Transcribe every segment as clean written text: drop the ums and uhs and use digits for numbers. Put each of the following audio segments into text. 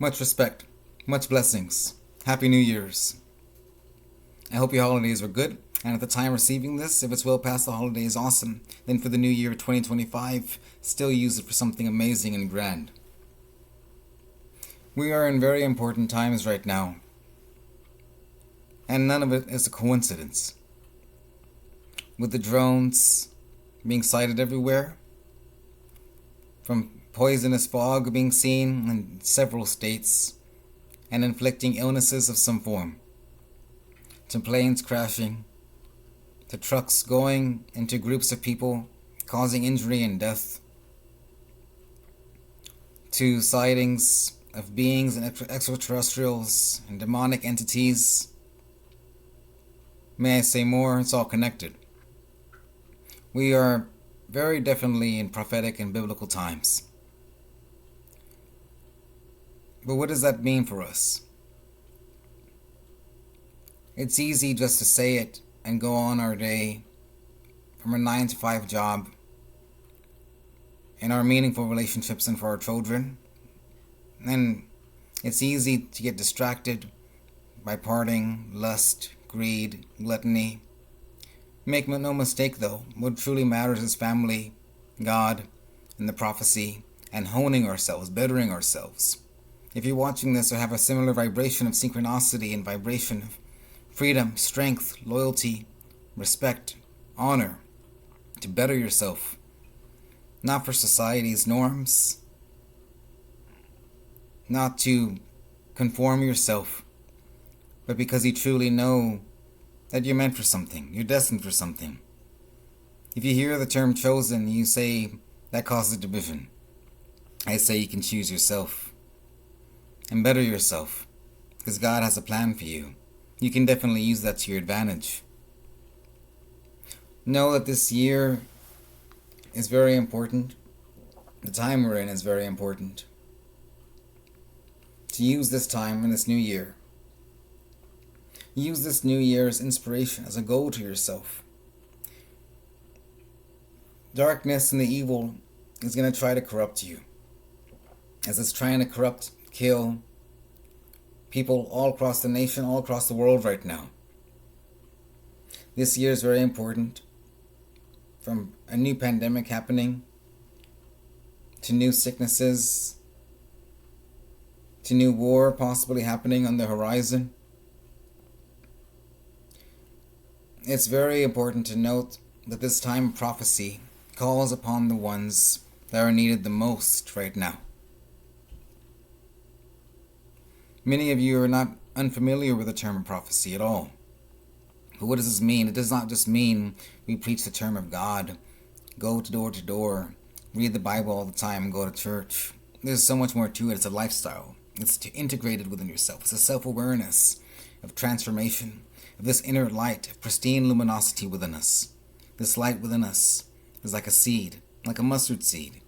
Much respect, much blessings. Happy New Year's. I hope your holidays were good, and at the time receiving this, if it's well past the holidays, awesome. Then for the new year 2025, still use it for something amazing and grand. We are in very important times right now, and none of it is a coincidence. With the drones being sighted everywhere, from poisonous fog being seen in several states, and inflicting illnesses of some form, to planes crashing, to trucks going into groups of people, causing injury and death, to sightings of beings and extraterrestrials and demonic entities. May I say more? It's all connected. We are very definitely in prophetic and biblical times. But what does that mean for us? It's easy just to say it and go on our day from a 9-to-5 job, in our meaningful relationships and for our children. And it's easy to get distracted by partying, lust, greed, gluttony. Make no mistake though, what truly matters is family, God, and the prophecy, and honing ourselves, bettering ourselves. If you're watching this or have a similar vibration of synchronicity and vibration of freedom, strength, loyalty, respect, honor, to better yourself, not for society's norms, not to conform yourself, but because you truly know that you're meant for something, you're destined for something. If you hear the term chosen, you say that causes division. I say you can choose yourself and better yourself, because God has a plan for you. You can definitely use that to your advantage. Know that this year is very important. The time we're in is very important. To use this time in this new year. Use this new year as inspiration, as a goal to yourself. Darkness and the evil is going to try to corrupt you, as it's trying to corrupt, kill people all across the nation, all across the world right now. This year is very important. From a new pandemic happening, to new sicknesses, to new war possibly happening on the horizon. It's very important to note that this time of prophecy calls upon the ones that are needed the most right now. Many of you are not unfamiliar with the term of prophecy at all. But what does this mean? It does not just mean we preach the term of God, go to door, read the Bible all the time, and go to church. There's so much more to it. It's a lifestyle. It's integrated within yourself. It's a self-awareness of transformation, of this inner light, of pristine luminosity within us. This light within us is like a seed, like a mustard seed,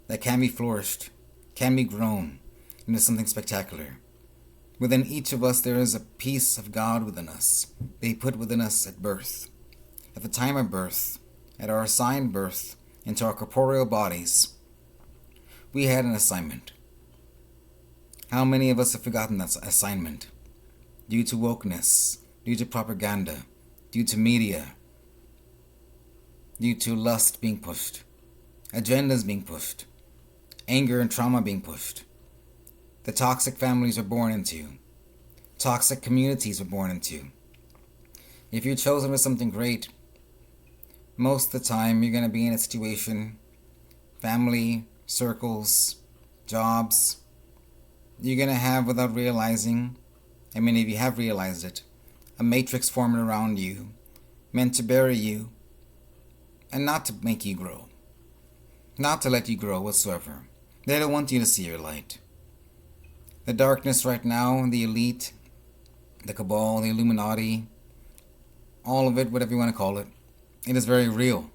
that can be flourished, can be grown into something spectacular. Within each of us there is a piece of God within us that He put within us at birth. At the time of birth, at our assigned birth into our corporeal bodies, we had an assignment. How many of us have forgotten that assignment? Due to wokeness, due to propaganda, due to media, due to lust being pushed, agendas being pushed, anger and trauma being pushed. The toxic families are born into. Toxic communities are born into. If you're chosen for something great, most of the time you're going to be in a situation, family, circles, jobs, you're going to have, without realizing, and many of you have realized it, a matrix forming around you, meant to bury you, and not to make you grow. Not to let you grow whatsoever. They don't want you to see your light. The darkness right now, the elite, the cabal, the Illuminati, all of it, whatever you want to call it, it is very real.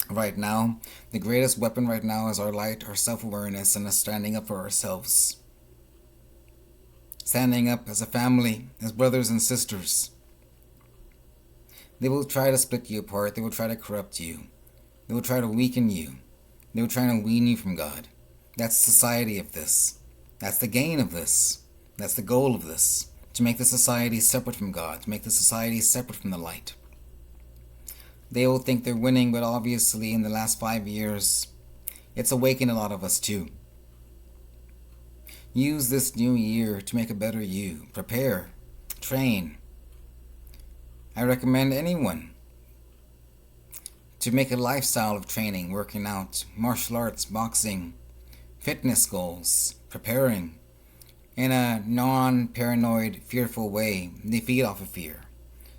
Right now, the greatest weapon right now is our light, our self-awareness, and us standing up for ourselves. Standing up as a family, as brothers and sisters. They will try to split you apart. They will try to corrupt you. They will try to weaken you. They will try to wean you from God. That's the society of this. That's the gain of this. That's the goal of this. To make the society separate from God, to make the society separate from the light. They all think they're winning, but obviously in the last 5 years, it's awakened a lot of us too. Use this new year to make a better you. Prepare. Train. I recommend anyone to make a lifestyle of training, working out, martial arts, boxing, fitness goals, preparing in a non-paranoid, fearful way. They feed off of fear.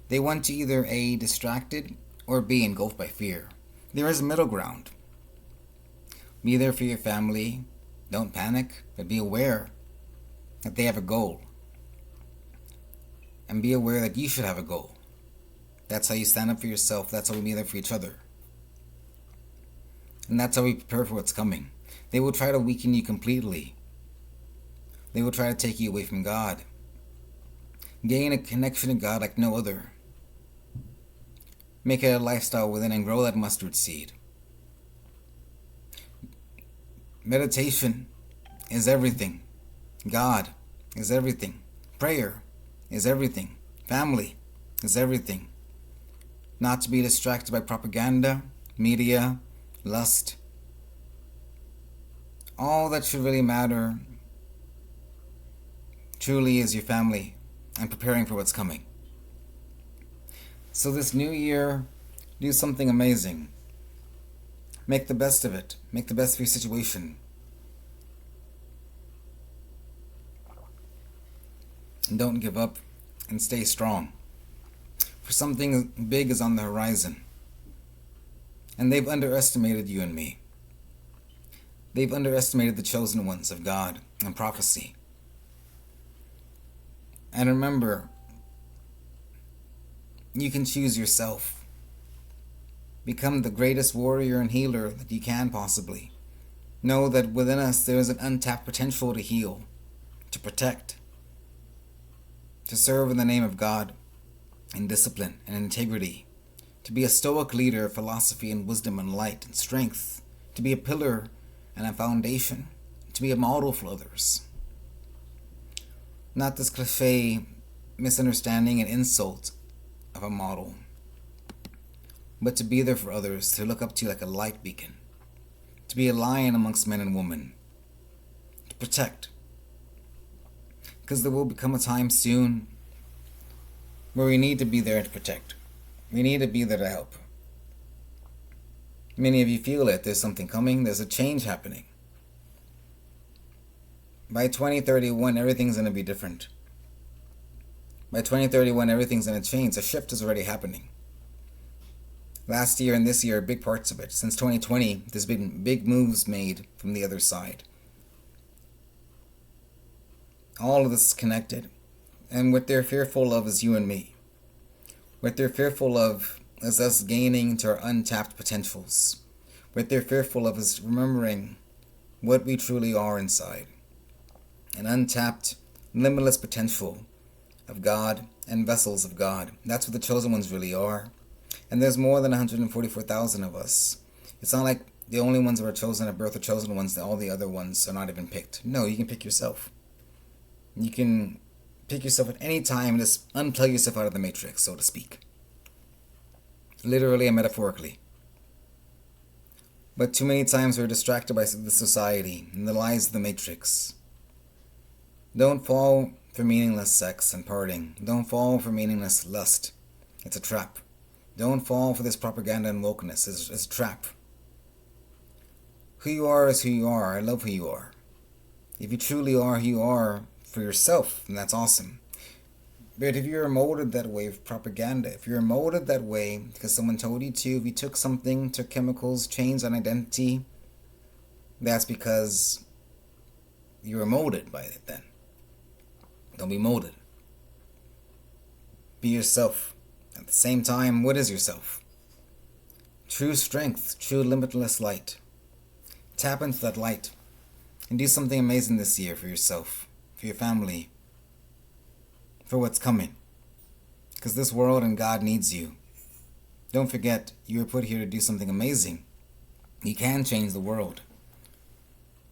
They want to either A, distracted, or B, engulfed by fear. There is a middle ground. Be there for your family. Don't panic, but be aware that they have a goal. And be aware that you should have a goal. That's how you stand up for yourself. That's how we be there for each other. And that's how we prepare for what's coming. They will try to weaken you completely. They will try to take you away from God. Gain a connection to God like no other. Make it a lifestyle within and grow that mustard seed. Meditation is everything. God is everything. Prayer is everything. Family is everything. Not to be distracted by propaganda, media, lust. All that should really matter truly is your family and preparing for what's coming. So this new year, do something amazing. Make the best of it. Make the best of your situation. And don't give up and stay strong. For something big is on the horizon. And they've underestimated you and me. They've underestimated the chosen ones of God and prophecy. And remember, you can choose yourself. Become the greatest warrior and healer that you can possibly. Know that within us there is an untapped potential to heal, to protect, to serve in the name of God in discipline and integrity, to be a stoic leader of philosophy and wisdom and light and strength, to be a pillar and a foundation, to be a model for others. Not this cliche misunderstanding and insult of a model, but to be there for others, to look up to like a light beacon, to be a lion amongst men and women, to protect. Because there will become a time soon where we need to be there to protect. We need to be there to help. Many of you feel it. There's something coming. There's a change happening. By 2031, everything's going to be different. By 2031, everything's going to change. A shift is already happening. Last year and this year are big parts of it. Since 2020, there's been big moves made from the other side. All of this is connected. And what they're fearful of is you and me. What they're fearful of is us gaining to our untapped potentials. What they're fearful of is remembering what we truly are inside. An untapped, limitless potential of God and vessels of God. That's what the chosen ones really are. And there's more than 144,000 of us. It's not like the only ones that are chosen at birth are chosen ones, that all the other ones are not even picked. No, you can pick yourself. You can pick yourself at any time and just unplug yourself out of the matrix, so to speak. Literally and metaphorically. But too many times we're distracted by the society and the lies of the matrix. Don't fall for meaningless sex and partying. Don't fall for meaningless lust. It's a trap. Don't fall for this propaganda and wokeness. It's a trap. Who you are is who you are. I love who you are. If you truly are who you are for yourself, then that's awesome. But if you're molded that way with propaganda, if you're molded that way because someone told you to, if you took something, took chemicals, changed an identity, that's because you were molded by it then. Don't be molded. Be yourself. At the same time, what is yourself? True strength, true limitless light. Tap into that light and do something amazing this year for yourself, for your family, for what's coming. Because this world and God needs you. Don't forget, you were put here to do something amazing. You can change the world.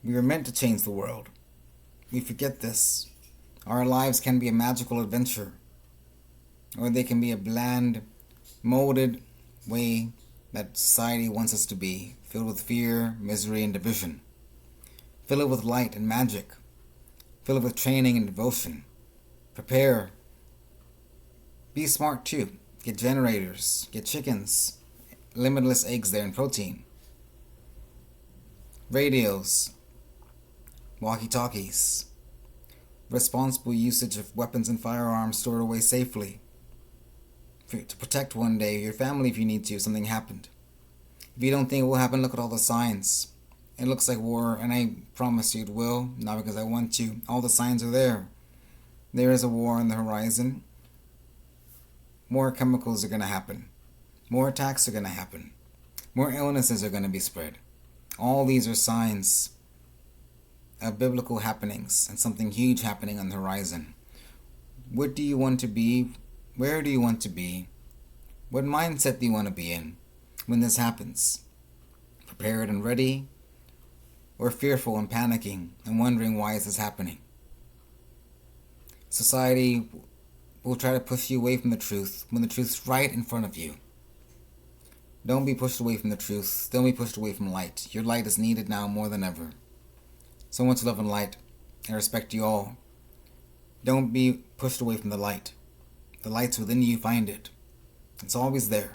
We were meant to change the world. we forget this. Our lives can be a magical adventure, or they can be a bland, molded way that society wants us to be, filled with fear, misery, and division. Fill it with light and magic. Fill it with training and devotion. Prepare. Be smart too. Get generators. Get chickens. Limitless eggs there and protein. Radios. Walkie-talkies. Responsible usage of weapons and firearms stored away safely. To protect one day your family if you need to if something happened. If you don't think it will happen, look at all the signs. It looks like war, and I promise you it will, not because I want to. All the signs are there. There is a war on the horizon. More chemicals are going to happen. More attacks are going to happen. More illnesses are going to be spread. All these are signs of biblical happenings and something huge happening on the horizon. What do you want to be? Where do you want to be? What mindset do you want to be in when this happens? Prepared and ready? Or fearful and panicking and wondering why is this happening? Society will try to push you away from the truth when the truth's right in front of you. Don't be pushed away from the truth. Don't be pushed away from light. Your light is needed now more than ever. So much love and light. I respect you all. Don't be pushed away from the light. The light's within you, find it. It's always there.